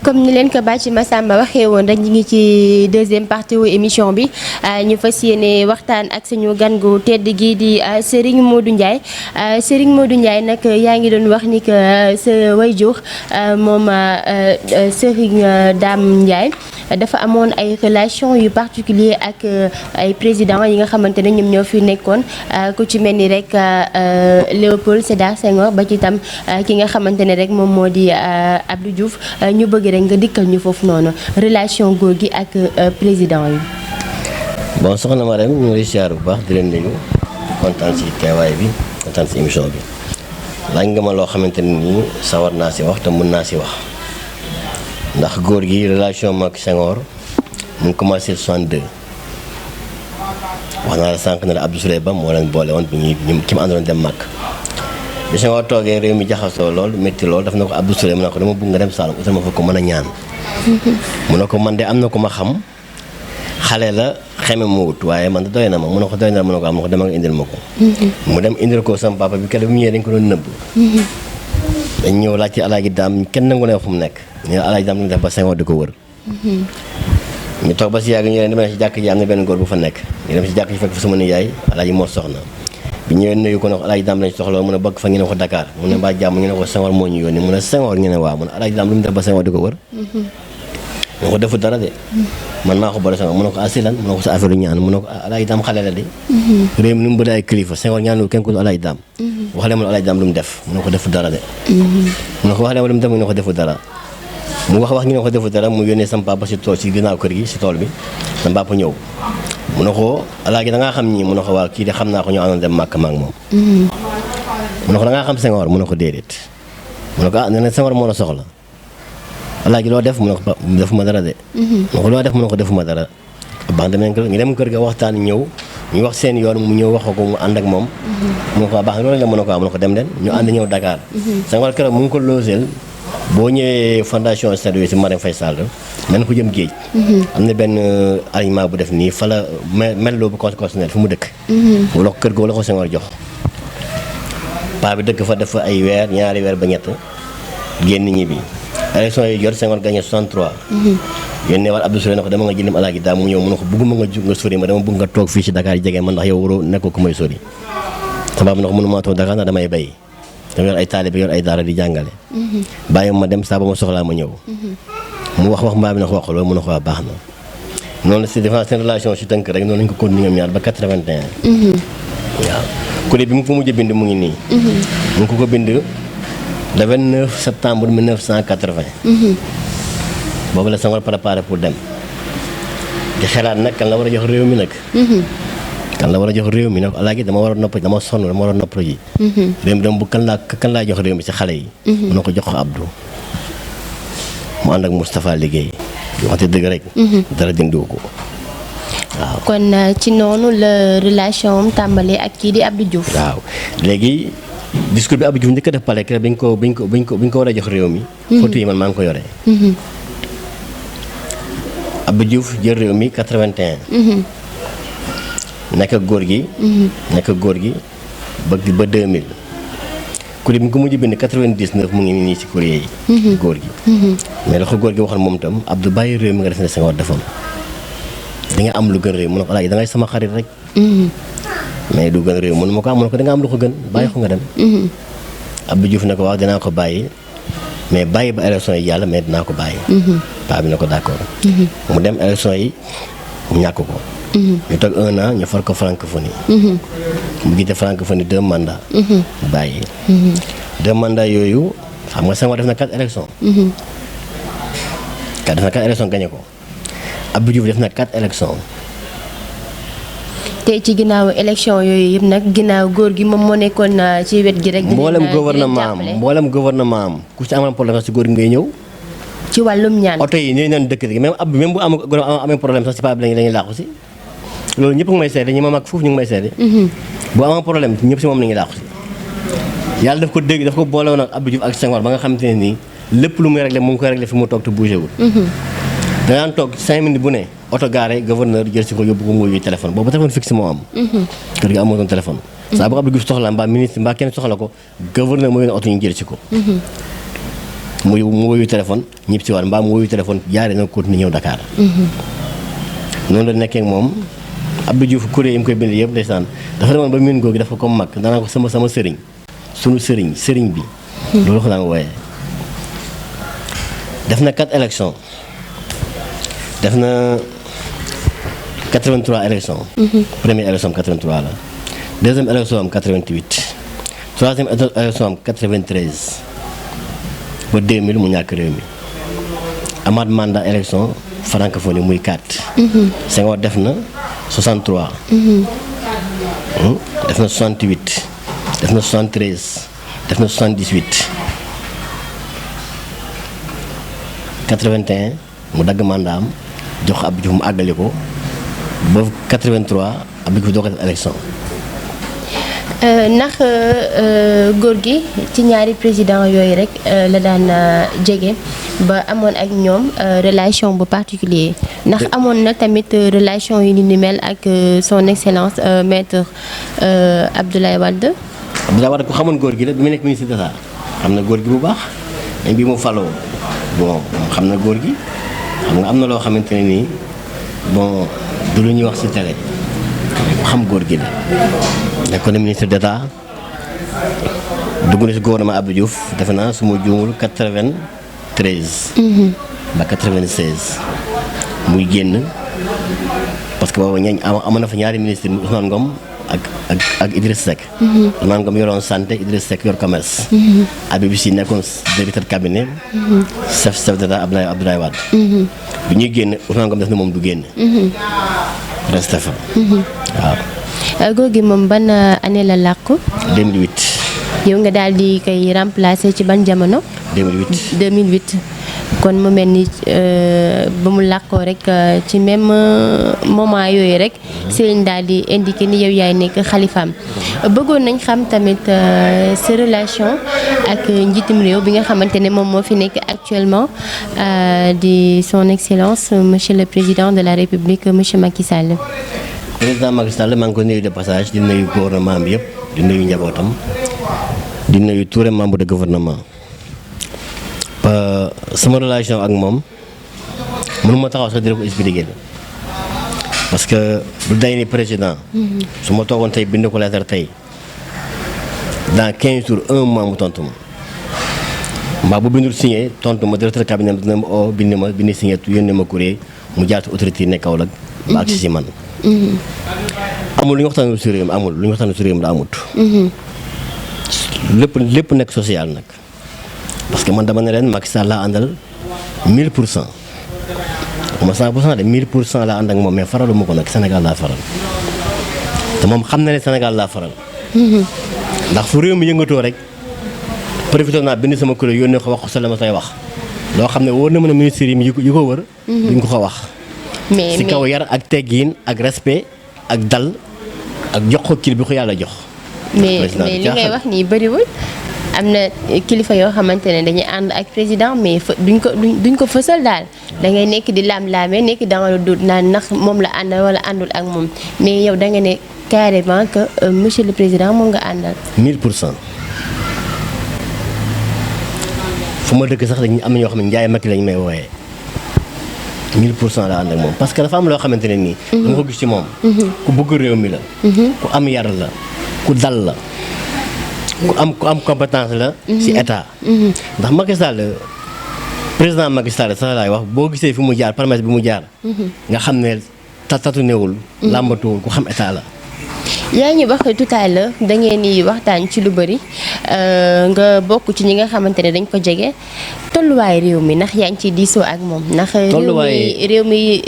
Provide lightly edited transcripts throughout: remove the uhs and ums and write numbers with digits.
comme ni leen ko Bathie Massamba waxee woon rek ñu ngi ci deuxième partie wu émission bi ñu fas yéene waxtaan ak suñu gan gu tedd gi di Serigne Modou Ndiaye Serigne Modou Ndiaye nag yaa ngi doon wax ni que sa wayjur moom Serigne Dame Ndiaye dafa amoon ay relation yu particulier ak ay président yi nga xamante ne ñoom ñoo fi nekkoon ku ci mel ni rek Léopold Sédar Senghor ba ci tam ki nga xamante ne rek moom moo di Abdou Diouf ñu bëgg rek nga dikkal ñu foofu noonu relation góor gi ak président yi. bon soxna Marème ñu ngi siyaar bu baax di leen nuyu kontaan si teewaay bi kontaan si émission bi laaj nga ma loo xamante ne nii sawar naa si wax te mën naa si wax ndax góor gi relation ak Senghor mu ngi commencé 62 wax naa la sànq ne la Abdou Souley Ba moo leen boole woon bi ñu ki ma àndoon dem màkk bi Senghor toogee réew mi jaxasoo lool métti lool daf na ko Abdou Souley mu ne ko dama bëgg nga dem Saalum utal ma fa ko mën a ñaan mu ne ko man de am na ko ma xam xale la xeme mu wut waaye man doy na ma mu ne ko doy na ma mu ne ko am na ko dama nga indil ma ko mu dem indil ko sama papa bi keroog bi mu ñëwee dañ ko doon nëbb dañ ñëw laaj ci Alaaji Daam kenn nangu ne fu mu nekk ñu ne Alaaji Daam lu ñu def ba Senghor di ko wër ñu toog ba si yàgg ñu leen dama ne si jàkk ji am na benn góor bu fa nekk ñu dem si jàkk ji fekk fa sama nijaay Alaaji Mor Soxna bi ñëwee nuyu ko ne ko Alaaji Daam lañ soxla mu ne bëgg fa ñu ne ko Dakar mu ne mbaa jàmm ñu ne ko Senghor moo ñu yónni mu ne Senghor ñu ne waaw mu ne Alaaji Daam lu mu def ba Senghor di ko wër mu ne ko defu dara de man maa ko boole Senghor mu ne ko asilan mu ne ko sa affaire ñaan mu ne ko Alaaji Daam xale la de réew mi ni mu bëri ay kilifa Senghor ñaanul kenn ku Alaaji Daam wax leen ma Alaaji Daam lu mu def mu ne ko defu dara de mu ne ko wax leen ma lu mu def mu ne ko defu dara mu wax ñu ne ko defu dara mu yónnee sama papa si tool si ginnaaw kër gi si tool bi sama papa ñëw mu ne ko Alaaji da ngaa xam ñii mu ne ko waaw kii de xam naa ko ñu àndoon dem màkk ma ak moom mu ne ko da ngaa xam Senghor mu ne ko déedéet mu ne ko nee na Senghor moo la soxla Alaaji loo def mu ne ko defuma dara de mu ne ko loo def mu ne ko defuma dara baax dem nañ ko ñu dem kër ga waxtaan ñëw ñu wax seen yoon mu ñëw wax ko mu ànd ak moom mu ne ko baax loolu la mu ne ko mu ne ko dem leen ñu ànd ñëw Dakar Senghor keroog mu ngi ko looseel boo ñëwee fondation Stade si Marème Faye Sall nañ ko jëm géej am na benn alignement bu def nii fa la melloo bu constitutionnel fu mu dëkk wala ko kër ga wala ko Senghor jox paa bi dëkk fa def fa ay weer ñaari weer ba ñett génn ñi bi élection yi jot Senghor gagné 63 yónnee war Abdou Souley na ko dama nga jëndam Alaaji Daam mu ñëw mu ne ko bëgguma nga jug nga sori ma dama bëgg nga toog fii ci Dakar yi jege man ndax yow waroo nekk ko may sori sama baab na ko mënuma toog Dakar ndax damay bay dama yor ay taalibe yor ay daara di jàngale bàyyi ma dem saa ba ma soxlaa ma ñëw mu wax mbaa bi na ko wax loolu mu ne ko waa baax na noonu si défense seen relation si tënk rek noonu lañu ko continué ñoom ñaar ba 81 waaw kuréel bi mu ko mujj bind mu ngi nii mu ngi ko bind le 29 septembre 1980 boobu la Senghor préparé pour dem di xelaat nag kan la war a jox réew mi nag kan la war a jox réew mi nag Alaaji dama war a nopp dama sonn dama war a nopp ji réew mi dama bu kan laa jox réew mi ci xale yi mu ne ko jox ko Abdou mu ànd ak Moustapha liggéey waxte dëgg rek dara dindiwu ko waaw kon ci noonu la relation am tàmbalee ak kii di Abdou Diouf waaw léegi discours bi Abdou Diouf njëkk a def pale kër biñ ko war a jox réew mi photo yi man maa ngi ko yore Abdou Diouf jël réew mi 81 nekk góor gi ba 2000 courrier bi nga ko mujj bind 99 mu ngi nii ci courrier yi góor gi mais la ko góor gi waxoon moom itam Abdou bàyyi réew mi nga def ne Senghor defoon di nga am lu gën réew mu ne ko Alaaji da ngay sama xarit rek mais du gën réew mu ne ma ko am mu ne ko da nga am lu ko gën bàyyi ko nga dem Abdou Diouf ne ko waaw dinaa ko bàyyi mais bàyyi ba élection yi yàlla mais dinaa ko bàyyi paa bi ne ko d'accord mu dem élection yi mu ñàkk ko ñu toog 1 an ñu far ko francophonie mu jiite francophonie 2 mandats bàyyi 2 mandats yooyu xam nga Senghor def na 4 élections def na 4 élections gagné ko Abdou Diouf def na 4 élections te ci ginnaaw élection yooyu yëpp nag ginnaaw góor gi moom moo nekkoon ci wet gi rek mboolem gouvernement am ku ci amoon problème sax ci góor gi ngay ñëw ci wàllum ñaan oto yi ñooy naan dëkk même Abdou même bu amee problème sax ci paa bi lañuy làqu si loolu ñëpp ngi may seede ñi ma mag foofu ñu ngi may seede bu amoon problème ñëpp si moom la ñuy làqu si yàlla daf ko dégg daf ko boole woon ak Abdou Diouf ak Senghor ba nga xamante ne nii lépp lu muy réglé mu ngi koy réglé fi mu toog te bougé wul danaan toog 5 minutes bu ne oto garé gouverneur jël si ko yóbbu ko muy téléphone boobu téléphone fixe moo am kër gi amoo doon téléphone saa bu Abdou Diouf soxla mbaa ministre mbaa kenn soxla ko gouverneur moo yónnee oto ñu jël si ko mu wuyu téléphone ñib si waat mbaa mu wuyu téléphone jaaree na continuer ñëw Dakar. noonu la nekkee ak moom Abdou Diouf kuréel yi mu koy bind yëpp ndeysaan dafa demoon ba miin googu dafa ko mag danaa ko sama sëriñ sunu sëriñ bi. loolu ko daan wooyee. def na 4 élections def na 83 élections. première élection am 83 la. deuxième élection am 88. troisième élection am 93. ba 2000 mu ñàkk réew mi. amaat mandat élection francophonie muy 4. Senghor def na 63. def na 68. def na 73. def na 78. 81 mu dagg mandat am jox Abdou Diouf mu àggali ko ba 83 Abdou Diouf doo ko def élection. ndax góor gi ci ñaari président yooyu rek la daan jege ba amoon ak ñoom relation bu particulier ndax amoon na tamit relation yu ni mel ak son excellence maître Abdoulaye Wade. Abdoulaye Wade ku xamoon góor gi la bi mu nekk ministre d'État xam na góor gi bu baax mais bi mu faloo bon xam na góor gi xam nga am na loo xamante ne nii bon du lu ñuy wax ci télé ku xam góor gi la. nekkoon na ministre d'État dugg na ci gouvernement Abdou Diouf defe naa su ma juumul 93. ba 96 muy génn parce que boobu amoon na fa ñaari ministre Ousmane Ngom ak Idriss Seck. Ousmane Ngom yoroon santé Idriss Seck yor commerce. Habib Sy nekkoon directeur cabinet. chef d'État Abdoulaye Wade. bi ñuy génn Ousmane Ngom def na moom du génn. resté fa. waaw. góor gi moom ban année la làqu. 2008. yow nga daal di koy remplacer ci ban jamono. 2008. 2008 kon mu mel ni ba mu làqoo rek ci même moment yooyu rek Serigne daal di indiqué ni yow yaay nekk xalifaam bëggoon nañ xam tamit sa relation ak njiitum réew bi nga xamante ne moom moo fi nekk actuellement di son excellence monsieur le président de la république monsieur Macky Sall. président Macky Sall maa ngi ko nuyu de passage di nuyu gouvernement bi yëpp di nuyu njabootam di nuyu tous les membres de gouvernement. sama relation ak moom mënuma taxaw sax di ko expliquer parce que du day ni président. su ma toogoon tey bind ko lettre tey dans 15 jours 1 mois mu tontu ma mbaa bu bindul signé tontu ma directeur cabinet dina ma oo bind signé yónnee ma courrier mu jaar ci autorité yi nekk Kaolack ba agsi si man. amul lu ñu waxtaanee si réew mi amul lu ñu waxtaanee si réew mi la amut. lépp nekk social nag. parce que man dama ne leen Macky Sall laa àndal 1000%. ma 100% de 1000% laa ànd ak moom mais faraluma ko nag Sénégal laa faral te moom xam na ne Sénégal laa faral. ndax fu réew mi yëngatoo rek profité naa bind sama kuréel yónnee ko wax ko sa la ma say wax loo xam ne wóor na mën a ministère yi yu ko wër. duñ ko wax. mais si kaw yar ak teggiin ak respect ak dal ak jox ko kii bi ko yàlla jox. mais li ngay wax nii bëriwul. am na kilifa yoo xamante ne dañuy ànd ak président mais duñ ko fësal daal da ngay nekk di laam-laamee nekk dans le doute naan ndax moom la àndal wala àndul ak moom mais yow da nga ne carrément que monsieur le président moom nga àndal. 1000%. fu ma dëkk sax dañuy am na ñoo xam ne Ndiaye Macky lañ may wooyee 1000% la ànd ak moom parce que dafa am loo xamante ne nii. dama ko gis ci moom. ku bëgg réew mi la. ku am yar la ku dal la. ku am compétence la. ci état. ndax Macky Sall président Macky Sall sax laay wax boo gisee fi mu jaar promesse bi mu jaar. nga xam ne tatu newul. làmbatuwul ku xam état la. yaa ngi wax tout à l'heure da ngeen di waxtaan ci lu bëri nga bokk ci ñi nga xamante ne dañ ko jege tolluwaay réew mi ndax yaa ngi ciy diisoo ak moom. ndax réew mi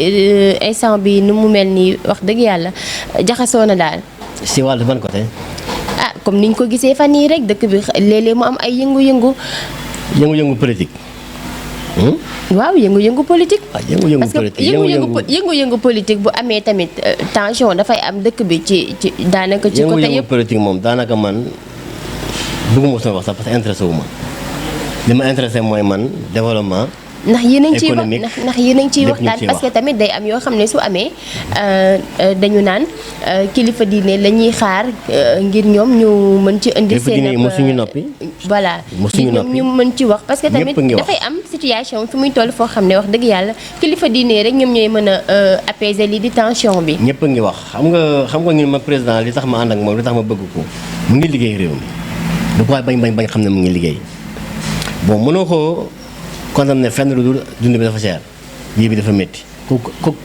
instant bi nu mu mel nii wax dëgg yàlla jaxasoo na daal. si wàllu ban côté. comme niñ ko gisee fan yii rek dëkk bi léeg-léeg mu am ay yëngu-yëngu. yëngu-yëngu politique. waaw yëngu-yëngu politique. yëngu-yëngu politique yëngu-yëngu politique bu amee tamit tension dafay am dëkk bi ci daanaka. ci côté yëpp yëngu-yëngu politique moom daanaka man bëgguma sama wax sax parce que intéressé wu ma li ma intéressé mooy man développement ndax yéen a ngi ciy wax économique, ndax yéen a ngi ciy lépp ñu waxtaan ciy parce que wax. tamit day am yoo xam ne su amee dañu naan kilifa diine la ñuy xaar ngir ñoom ñu mën ci indi Kilifa seen diine yi mosuñu noppi. voilà Mosuñu ñoom noppi. ñu mën ci wax parce que tamit Ñëpp a ngi wax. dafay am situation fi muy toll foo xam ne wax dëgg yàlla kilifa diine rek ñoom ñooy mën a apaiser lii di tension bi. ñëpp a ngi wax xam nga ñun ma président li tax ma ànd ak moom li tax ma bëgg ko mu ngi liggéey réew mi du ko bañ xam ne mu ngi liggéey bon mënoo ko condamné fenn lu dul dund bi dafa cher yii bi dafa métti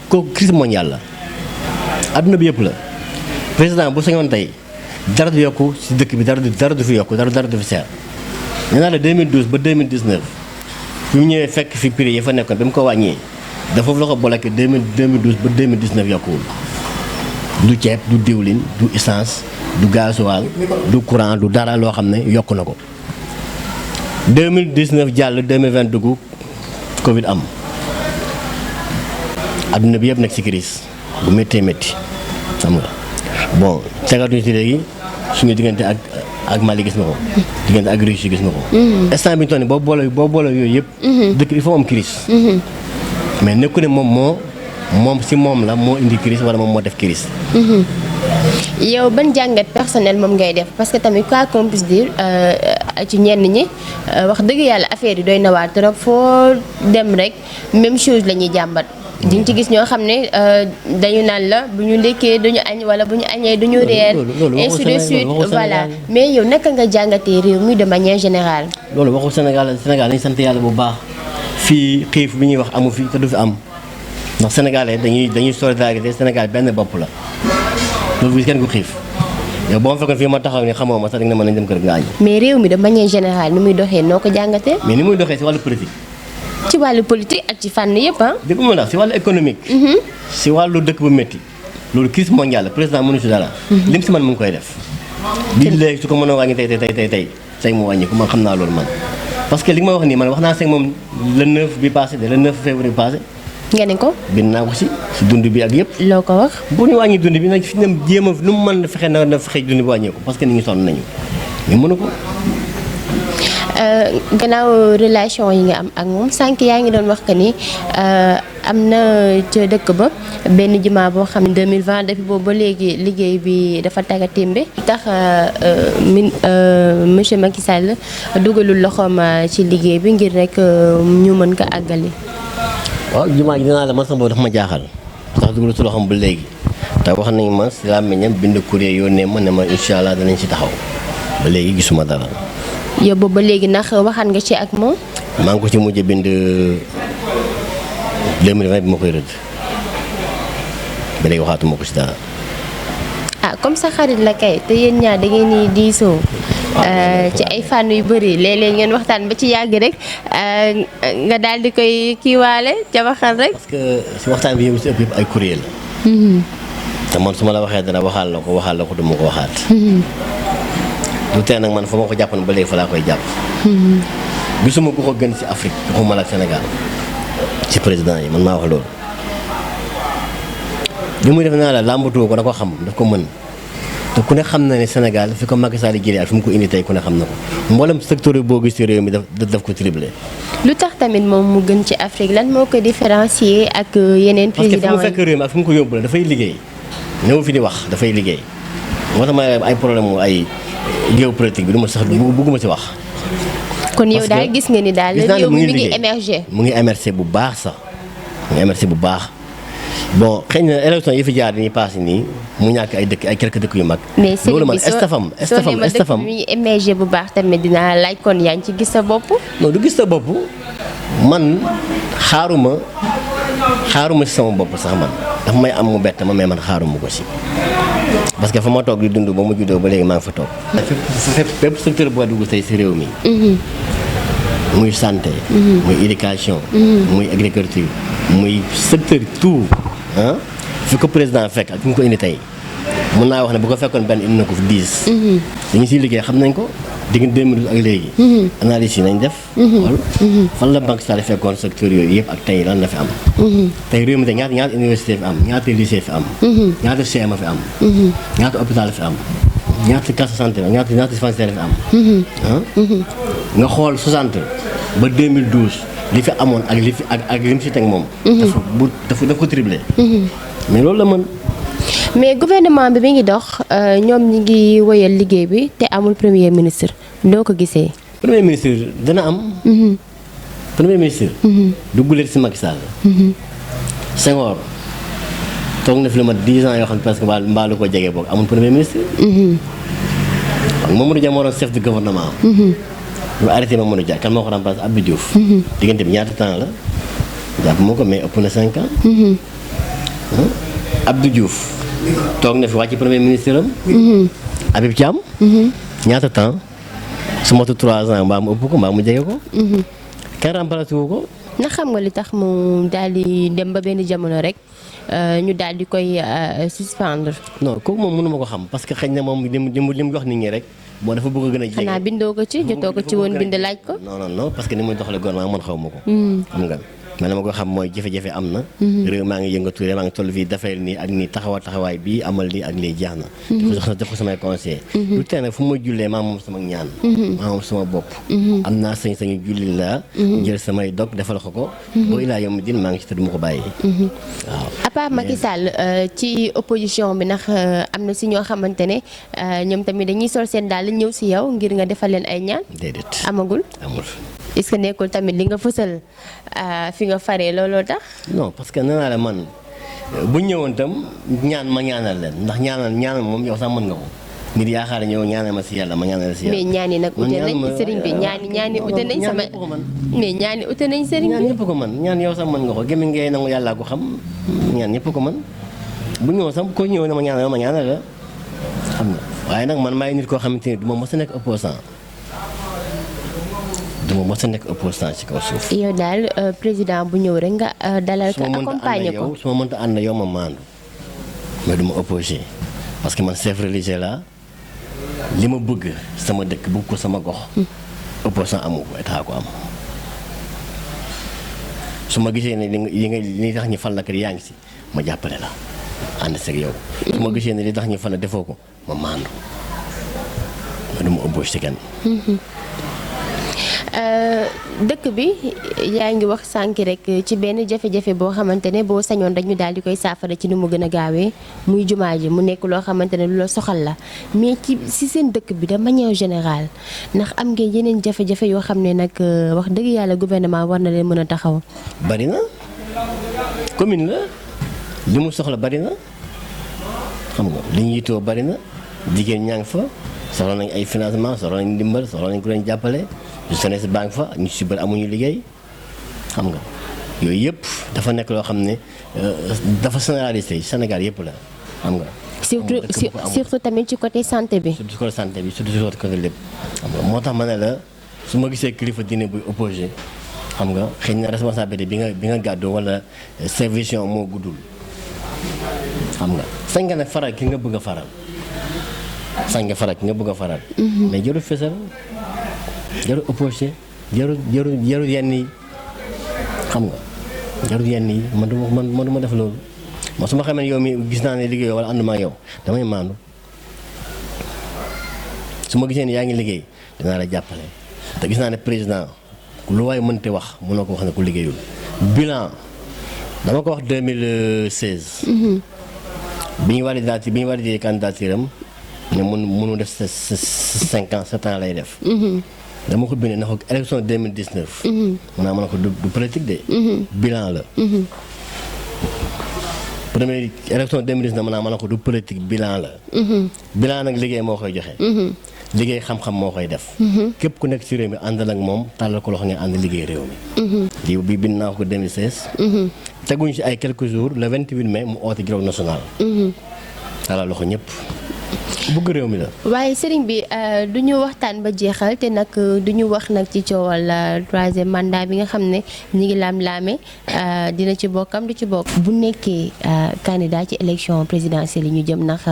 ko crise mondiale la adduna bi yëpp la président bu sañoon tey dara du yokku si dëkk bi dara du fi yokku dara du fi cher nee naa la 2012 ba 2019 bi mu ñëwee fekk fi prix yi fa nekkoon ba mu ko wàññee dafa la ko bloqué 2012 ba 2019 yokkuwul du ceeb du diwlin du essence du gasoil du courant du dara loo xam ne yokku na ko 2019 jàll 2020 dugg Covid am adduna bi yëpp nekk ci crise bu méttee métti xam nga bon tegatuñu ci léegi suñu diggante ak Mali gis nga ko diggante ak Russie gis nga ko instant bi ñu toll nii boo boole yooyu yëpp dëkk il faut am crise mais nekku ne moom si moom la moo indi crise wala moom moo def crise yow ban jàngat personnel moom ngay def parce que tamit quoi qu'on puisse dire ci ñenn ñi wax dëgg yàlla affaire yi doy na waar trop foo dem rek même chose la ñuy jàmbat di nga ci gis ñoo xam ne dañu naan la bu ñu ndekkee duñu añ wala bu ñu añee duñu reer ainsi de suite voilà mais yow naka nga jàngatee réew mi de manière générale. loolu waxu Sénégal dañu sant yàlla bu baax fii xiif bi ñuy wax amu fi te du fi am ndax sénégalais dañuy solidarité Sénégal benn bopp la loolu gis kenn ku xiif yow boo ma fekkoon fii ma taxaw ni xamoo ma sax danga ne mën nañ dem kër nga añ. mais réew mi de manière générale ni muy doxee noo ko jàngatee. mais ni muy doxee si wàllu politique. ci wàllu politique ak ci fànn yëpp ah. dégg nga si wàllu économique. si wàllu dëkk bu métti loolu crise mondiale la président mënu si dara. lim si man mu ngi koy def. bii léegi su ko mënoo wàññi tey mu wàññi ko man xam naa loolu man. parce que li nga ma wax nii man wax naa seeg moom le 9 bi passé de le 9 février bi passé. nga ne ko. bind naa ko si dund bi ak yëpp. loo ko wax. bu ñu wàññi dund bi nag fi dem jéem a nu mu mën fexe na fexe dund bi wàññeeku parce que nit ñi sonn nañu mais mënu ko. gannaaw relation yi nga am ak moom sànq yaa ngi doon wax que ni am na ca dëkk ba benn jumaa boo xam ne 2020 depuis boobu ba léegi liggéey bi dafa tagga témbe tax monsieur Macky Sall dugalul loxoom ci liggéey bi ngir rek ñu mën ko àggali. waaw jumaa ji dinaa la man sama boobu dafa ma jaaxal ndax dugal su loxoom ba léegi te wax nañu ma si làmmiñam bind courrier yónnee ma ne ma incha allah danañ si taxaw ba léegi gisuma dara. yow boobu ba léegi ndax waxaan nga ci ak moom. maa ngi ko ci mujj bind 2020 bi ma koy rëdd ba léegi waxaatuma ko si dara. ah comme sa xarit la kay te yéen ñaar da ngeen di diisoo ci ay fànn yu bëri léeg-léeg ngeen waxtaan ba ci yàgg rek nga daal di koy kiiwaale ca waxal rek. parce que si waxtaan bi yow si ëpp yëpp ay courrier la. te man su ma la waxee dara waxaal la ko du ma ko waxaat. du tee nag man fa ma ko jàppoon ba léegi fa laa koy jàpp. gisuma ku ko gën si Afrique waxuma la ak Sénégal ci président yi man maa wax loolu. li muy def naa la làmbatu ko da ko xam daf ko mën te ku ne xam na ne Sénégal fi ko Macky Sall jëlee ak fi mu ko indi tey ku ne xam na ko mboolem secteur yi boo gis ci réew mi daf ko triplé. lu tax tamit moom mu gën ci Afrique lan moo ko différencier ak yeneen président parce que fi mu fekk réew mi ak fi mu ko yóbbu la dafay liggéey néew fi di wax dafay liggéey moo tax ma ay problème mu ay géopolitique bi du ma sax bëgguma ci wax. kon yow daal gis nga ni daal réew mi ngi émerger. mu ngi émerger bu baax sax mu ngi émerger bu baax bon xëy na élection yi fi jaar nii paase nii mu ñàkk ay dëkk ay quelques dëkk yu mag. mais loolu man estafam mi ngi émerger bu baax tamit dinaa laaj kon yaa ngi ci gis sa bopp. non du gis sa bopp man xaaruma si sama bopp sax man dafa may am mu bett ma mais man xaaruma ko si. parce que fa ma toog di dund ba mu juddoo ba léegi maa ngi fa toog. fépp secteur boo dugg tey si réew mi. muy santé. muy éducation. muy agriculture. muy secteur tout ah fi ko président fekk ak fi mu ko indi tey mun naa wax ne bu ko fekkoon benn indi na ko fi 10. dañu siy liggéey xam nañ ko diggante 2012 ak léegi. analyse yi nañ def. xool fan la Macky Sall fekkoon secteur yooyu yëpp ak tey lan la fi am. tey réew mi tey ñaata université fi am ñaata lycée fi am. ñaata CMA fi am. ñaata hôpital fi am. ñaata case santé ñaata dispensaire fi am. nga xool 60 ba 2012 li fi amoon ak li fi ak li mu si teg moom. dafa ko triplé. mais loolu la mën. mais gouvernement bi mi ngi dox ñoom ñi ngi woyal liggéey bi te amul premier ministre doo ko gisee. premier ministre dana am. premier ministre. dugguleet si Macky Sall. Senghor toog na fi lu mat 10 ans yoo xam ne presque mbaalu ko jege boog amul premier ministre. Mamadou Dia moo doon chef de gouvernement. ñu arrêté Mamadou Dia kan moo ko remplacé Abdou Diouf. diggante bi ñaata temps la jàpp moo ko mais ëpp na 5 ans. Abdou Diouf toog na fi wàcc premier ministre am. Habib Thiam. ñaata temps su matu 3 ans mbaa mu ëpp ko mbaa mu jege ko. kenn remplacé wu ko. ndax xam nga li tax mu daal di dem ba benn jamono rek ñu daal di koy suspendre. non kooku moom mënuma ko xam parce que xëy na moom li mu wax nit ñi rek moo dafa bëgg a gën a jege. xanaa bindoo ko ci jotoo ko ci woon bind laaj ko. non parce que ni muy doxalee gouvernement man xaw ma ko. xam nga man la ma ko xam mooy jafe-jafe am na. réew maa ngi yëngatu réew maa ngi toll fii dafay nii ak nii taxawaay bii amal lii ak lii jeex na. def ko samay conseil lu tee nag fu ma jullee maa moom sama ñaan. maa moom sama bopp. am naa sañ-sañu julli laa. jël samay dog defal ko. boo ilaa yom din maa ngi ci te du ma ko bàyyi. waaw. à part Macky Sall ci opposition bi ndax am na si ñoo xamante ne ñoom tamit dañuy sol seen daal di ñëw si yow ngir nga defal leen ay ñaan. déedéet amagul. est-ce que nekkul tamit li nga fësal fi nga faree looloo tax. non parce que nee naa la man bu ñëwoon tam ñaan ma ñaanal leen ndax ñaanal moom yow sax mën nga ko nit yaakaar ñëw ñaanal ma si yàlla ma ñaanal si yàlla. mais ñaan yi nag ute nañ sëriñ bi ñaani ute nañ sama mais ñaani ute nañ sëriñ bi. ñaan ñëpp ko man ñaan yow sax mën nga ko gémmiñ ngay nangu yàllaa ko xam ñaan ñëpp ko man bu ñëwoon sax ko ñëwoon ma ñaanal la xam nga waaye nag man maay nit koo xamante ni du ma mos a nekk opposant duma mos a nekk opposant ci kaw suuf. yow daal président bu ñëw rek nga dalal ko accompagner ko. su ma mënta ànd yow ma maandu mais du ma opposé parce que man chef religieux la li ma bëgg sama dëkk bëgg ko sama gox. opposant amu ko état ko am. su ma gisee ne li tax ñu fal la kër yaa ngi si ma jàppale la ànd seeg yow. su ma gisee ne li tax ñu fal la defoo ko ma maandu mais du ma opposé kenn. dëkk bi yaa ngi wax sànq rek ci benn jafe-jafe boo xamante ne boo sañoon dañu daal di koy saafara ci ni mu gën a gaawee muy jumaa ji mu nekk loo xamante ne lu la soxal la mais ci seen dëkk bi de manière générale ndax am ngeen yeneen jafe-jafe yoo xam ne nag wax dëgg yàlla gouvernement war na leen mën a taxaw. bari na commune la li mu soxla bari na xam nga li ñu yitoo bari na jigéen ñaa ngi fa soxla nañ ay financement soxla nañ ndimbal soxla nañ ku leen jàppale. jeunesse baa ngi fa ñu si bëri amuñu liggéey xam nga yooyu yëpp dafa nekk loo xam ne dafa généralisé Sénégal yëpp la xam nga. surtout tamit ci côté santé bi. surtout côté santé bi surtout côté lépp xam nga moo tax ma ne la su ma gisee kilifa diine buy opposé xam nga xëy na responsabilité bi nga gàddu wala sa vision moo guddul xam nga sañ nga ne faral ki nga bëgg a faral sañ nga faral ki nga bëgg a faral. mais jarul fësal. jarul opposé jarul yenn yi xam nga jarul yenn yi man du ma def loolu man su ma xamee ne yow mi gis naa ne liggéeyoo wala ànduma ak yow damay maandu su ma gisee ne yaa ngi liggéey dinaa la jàppale te gis naa ne président lu waay mënte wax mënoo ko wax ne ku liggéeyul bilan dama ko wax 2016. bi ñu validé candidature am ne mënu def sa 5 ans 7 ans lay def. dama ko bindee na ko élection 2019. mën naa ko du politique de. bilan la. première élection 2019 mën naa ko du politique bilan la. bilan nag liggéey moo koy joxe. liggéey xam-xam moo koy def. képp ku nekk ci réew mi àndal ak moom tàllal ko loxo ngeen ànd liggéey réew mi. lii bi bind naa ko 2016. teguñu ci ay quelques jours le 28 mai mu oote dialogue national. tàllal loxo ñëpp. bëgg réew mi la. waaye sëriñ bi du ñu waxtaan ba jeexal te nag du ñu wax nag ci coowal troisième mandat bi nga xam ne ñi ngi laam-laame dina ci bokkam du ci bokk. bu nekkee candidat ci élection présidentielle yi ñu jëm ndax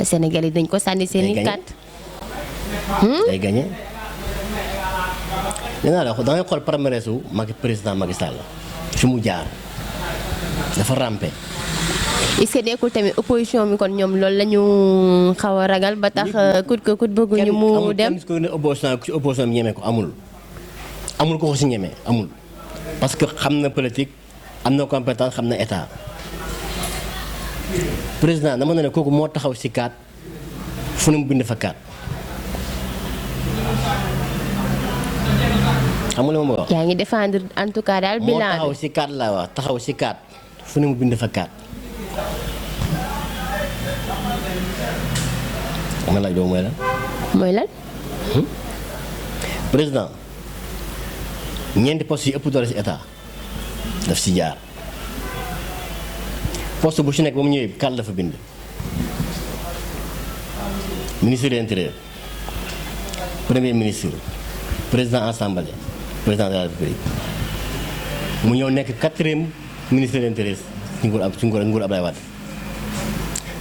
Sénégal yi dañ ko sànni seen i carte. day gagné. nee naa la da ngay xool palmarès su président Macky Sall fi mu jaar dafa rampe. est-ce que nekkul tamit opposition bi kon ñoom loolu la ñu xaw a ragal ba tax kut bëgguñu mu dem. kenn ku ne opposition bi ñeme ko amul ko si ñeme amul parce que xam na politique am na compétence xam na état président dama ne kooku moo taxaw ci kaat fu ne mu bind fa kaat xam nga li ma bëgg a wax. yaa ngi défendre en tout cas daal moo bilan taxaw bi. ci kaat laa wax taxaw ci kaat fu ne mu bind fa kaat ma laaj boobu mooy lan. mooy lan. président ñeenti poste yi ëpp doole ci état daf ci jaar poste bu ci nekk ba mu ñëwee kaat la fa bind ministre de l'intérieur premier ministre président assemblée président de la république mu ñëw nekk 4e ministre de l'intérieur ci nguuru Abdoulaye Wade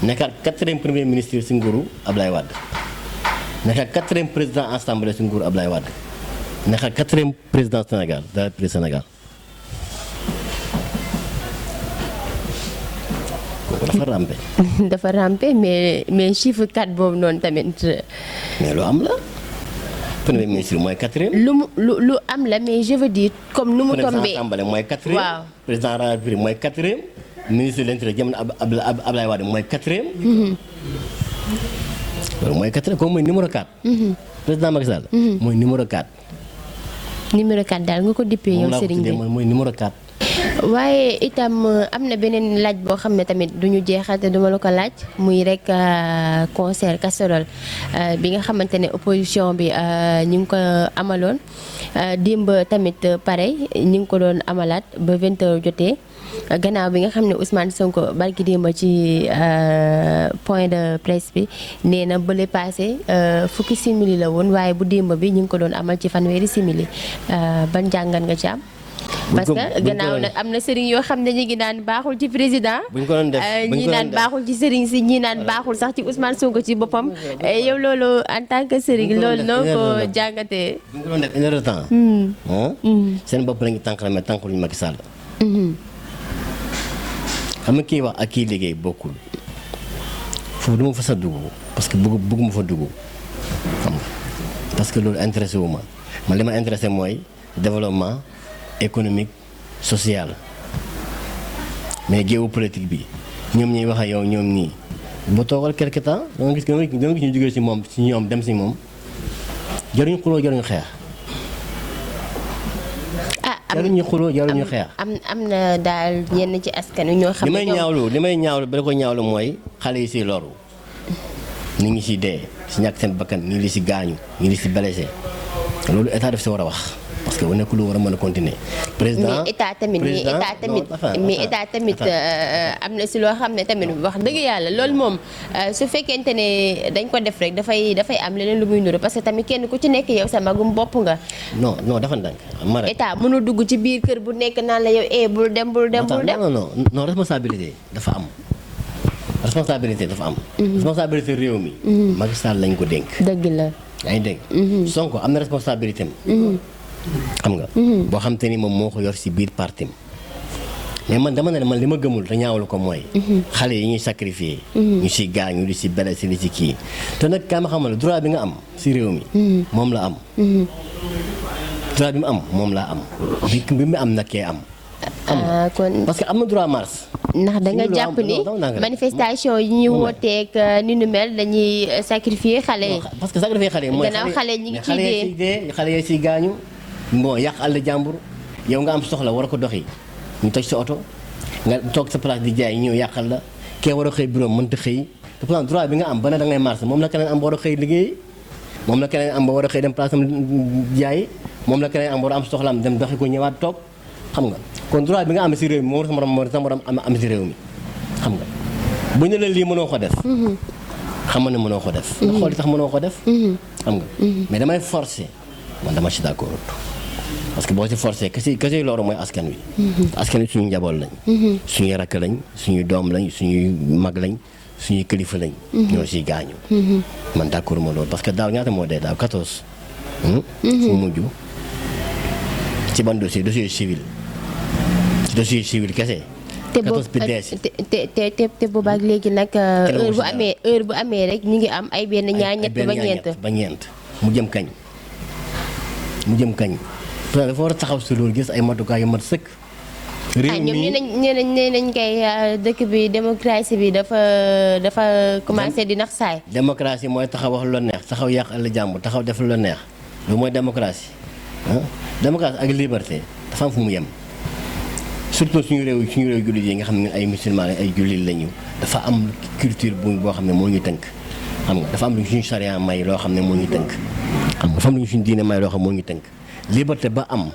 nekkaat 4e premier ministre ci nguuru Abdoulaye Wade nekkaat 4e président assemblée ci nguuru Abdoulaye Wade nekkaat 4e président Sénégal de la République Sénégal kooku dafa ràmpe dafa rampe mais chiffre 4 boobu noonu tamit mais lu am la premier ministre mooy 4e. lu am la mais je veux dire comme nu mu président tombé. assemblée mooy 4e. waaw président de la République mooy 4e. ministre de l'intérieur jamono Abdoulaye Wade mooy 4e. loolu mooy 4e kooku mooy numéro 4. président Macky Sall. mooy numéro 4. numéro 4 daal nga ko dippee yow moom laa ko Serigne tuddee bi. mooy numéro 4. waaye itam am na beneen laaj boo xam ne tamit duñu jeexal te duma la ko laaj muy rek concert casserole bi nga xamante ne opposition bi ñu ngi ko amaloon démb tamit pareil ñu ngi ko doon amalaat ba 20h jotee gannaaw bi nga xam ne Ousmane Sonko barki démb ci point de presse bi nee na bële passé fukki simili la woon waaye bu démb bi ñu ngi ko doon amal ci fanweeri simili ban jàngat nga ci am. parce que gannaaw nag am na sëriñ yoo xam ne ñu ngi naan baaxul ci président. bu ñu ko doon def ñii naan baaxul ci sëriñ si ñii naan baaxul sax ci Ousmane Sonko ci boppam. yow loolu en tant que sëriñ loolu noo ko jàngatee. bu ñu ko doon def une heure de temps. seen bopp la ñu tànk la mais tànkuñu Macky Sall. xam nga kii wax ak kii liggéey bokkul foofu du ma fa sa dugg parce que bëgguma fa dugg xam nga parce que loolu intéressé wu ma man li ma intéressé mooy développement économique social mais géopolitique bi ñoom ñuy wax ak yow ñoom nii ba toogal quelque temps da nga gis ñu jógee ci moom ci ñoom dem ci moom jaruñu xuloo jaruñu xeex. jaruñu xuloo jaruñu xeex. am na daal ñenn ci askan wi ñoo xam ne li may ñaawlu ba ko ñaawlu mooy xale yi ci loru ni ngi ci dee ci ñàkk seen bakkan ñii li ci gaañu ñii li ci blessé loolu état daf ci war a wax parce que bu nekk lu war a mën a continuer. président mais état tamit am na ci loo xam ne tamit wax dëgg yàlla loolu moom su fekkente ne dañ ko def rek dafay am leneen lu muy nuru parce que tamit kenn ku ci nekk yow sa magum bopp nga. non dafa ndànk ma rek. état mënul dugg ci biir kër bu nekk naan la yow bul dem. non responsabilité dafa am. responsabilité réew mi. Macky Sall lañ ko dénk. dëgg la. yaa ngi dégg. Sonko am na responsabilité am. xam nga. boo xam te ni moom moo ko yor ci biir partim mais man dama ne man li ma gëmul te ñaawlu ko mooy. xale yi ñuy sacrifier. ñu ci gaañu li ci blessé li ci kii te nag kaa ma xamal droit bi nga am ci réew mi. moom la am. droit bi mu am moom laa am. bi mu am nag kee am. kon parce que am na droit mars. ndax da nga jàpp ni manifestation yi ñuy wooteeg ni nu mel dañuy sacrifier xale yi. parce que sacrifier xale yi mooy gannaaw xale ñi ngi ciy dee xale yi ciy gaañu. bon yàq àll jàmbur yow nga am soxla war a ko doxi ñu toj sa oto nga toog sa place di jaay ñëw yàqal la kee war a xëy bureau mënta xëy te pourtant droit bi nga am ba ne da ngay marché moom la keneen am ba war a xëy liggéey moom la keneen am ba war a xëy dem place am jaay moom la keneen am ba war a am soxlaam dem doxi ko ñëwaat toog xam nga kon droit bi nga am ci réew mi moom sa morom am ci réew mi xam nga bu ñu la lii mënoo ko def xam nga ne mënoo ko def nga xool tax mënoo ko def xam nga mais damay forcer man dama ci d'accord parce que boo ci forcé kasi loolu mooy askan wi. askan wi suñu njaboot lañ. suñuy rakk lañ suñuy doom lañ suñuy mag lañ suñuy kilifa lañ. ñoo ciy gaañu. man d'accord ma loolu parce que daaw ñaata moo dee daaw 14. fu mujj ci ban dossier civil ci dossier civil kese. 14 bi dee si te boobaak léegi nag heure bu amee rek ñu ngi am ay benn ñaar ñett ba ñeent. mu jëm kañ. président dafa war a taxaw si loolu gis ay matukaay yu mat sëkk. réew ñoom mi nee nañ kay dëkk bi démocratie bi dafa commencé di nax saay. démocratie mooy taxaw wax lu la neex taxaw yàq àll jàmbur taxaw def lu la neex loolu mooy démocratie ah démocratie ak liberté dafa am fu mu yem. surtout suñu réew jullit yi nga xam ne ay musulman ay jullit lañu dafa am culture boo xam ne moo ñu tënk xam nga dafa am lu suñu charia may loo xam ne moo ñu tënk xam nga dafa am lu suñu diine may loo xam moo ñu tënk liberté ba am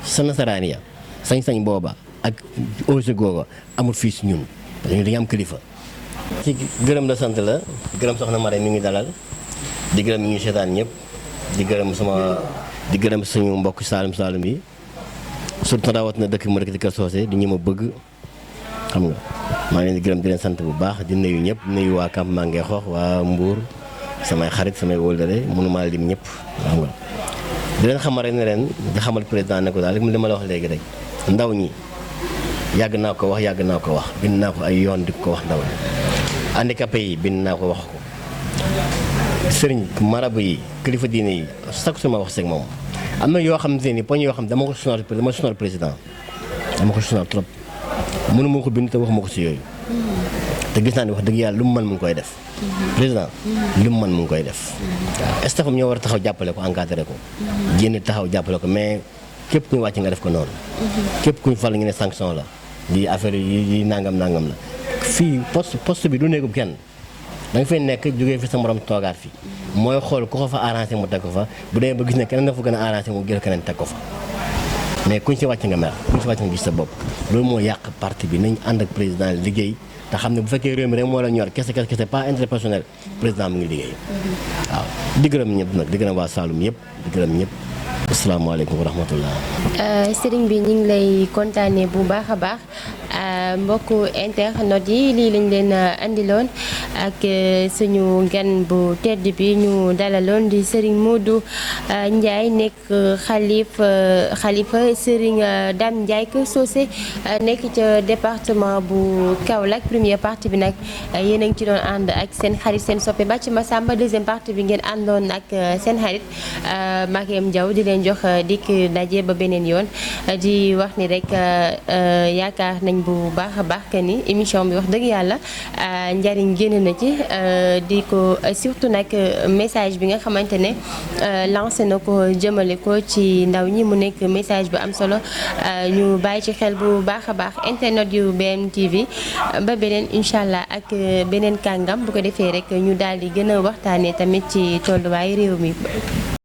sa nasaraan ya sañ-sañ booba ak ose googa amul fii si ñun parce que dañu am kilifa. ci gërëm la sant la gërëm soxna Mare mi ngi dalal di gërëm ñi ngi seetaan ñëpp di gërëm suñu mbokk Saalum yi surtout rawat na dëkk mu dëkk di Kër Socé di ñu ma bëgg xam nga maa ngi leen di gërëm di leen sant bu baax di nuyu ñëpp nuyu waa campement Ngexoox waa Mbour samay xarit samay wóllare mënuma lim ñëpp xam nga di leen xamal rek ne leen di xamal président ne ko daal li ma la wax léegi rek ndaw ñi yàgg naa ko wax bind naa ko ay yoon di ko wax ndaw ñi handicapé yi bind naa ko wax ko sëriñ marabu yi kilifa diine yi sax suma wax seeg moom am na yoo xam ne poñ yoo xam dama ko sonal président dama ko sonal trop mënu ma ko bind te waxuma ko si yooyu te gis naa ne wax dëgg yàlla lu mu mën mu ngi koy def président lu mu mën mu ngi koy def waaw stafam ñoo war a taxaw jàppale ko encadré ko génn taxaw jàppale ko mais képp ku ñu wàcc nga def ko noonu képp ku ñu fal ñu ne sanction la lii affaire yi nangam la fii poste bi du néegub kenn da nga fay nekk jógee fi sa morom toogaat fi mooy xool ku ko fa arrangé mu teg ko fa bu demee ba gis ne keneen dafa gën a arrangé mu jël keneen teg ko fa mais kuñ si wàcc nga mer kuñ si wàcc nga gis sa bopp loolu moo yàq parti bi nañ ànd ak président liggéey te xam ne bu fekkee réew mi rek moo la ñor kese pas intérêt personnel président mu ngi liggéey waaw di gërëm ñëpp nag di gërëm waa Saloum yëpp di gërëm ñëpp asalaamaaleykum wa rahmatullah. sëriñ bi ñu ngi lay kontaanee bu baax a baax mbokku internet yi lii lañ leen andiloon ak suñu gan bu tedd bi ñu dalaloon di sëriñ Modou Ndiaye nekk xalifa sëriñ Dame Ndiaye Kër Socé nekk ca département bu Kaolack première partie bi nag yéen a ngi ci doon ànd ak seen xarit seen soppe Bathie Massamba deuxième partie bi ngeen àndoon ak seen xarit Mariam Diaw di leen jox dikk daje ba beneen yoon di wax ni rek yaakaar nañ bu baax a baax que ni émission bi wax dëgg yàlla njariñ génn na ci di ko surtout nag message bi nga xamante ne lancé na ko jëmale ko ci ndaw ñi mu nekk message bu am solo ñu bàyyi ci xel bu baax a baax internet yu BMTV ba beneen incha allah ak beneen kàngam bu ko defee rek ñu daal di gën a waxtaanee tamit ci tolluwaayu réew mi.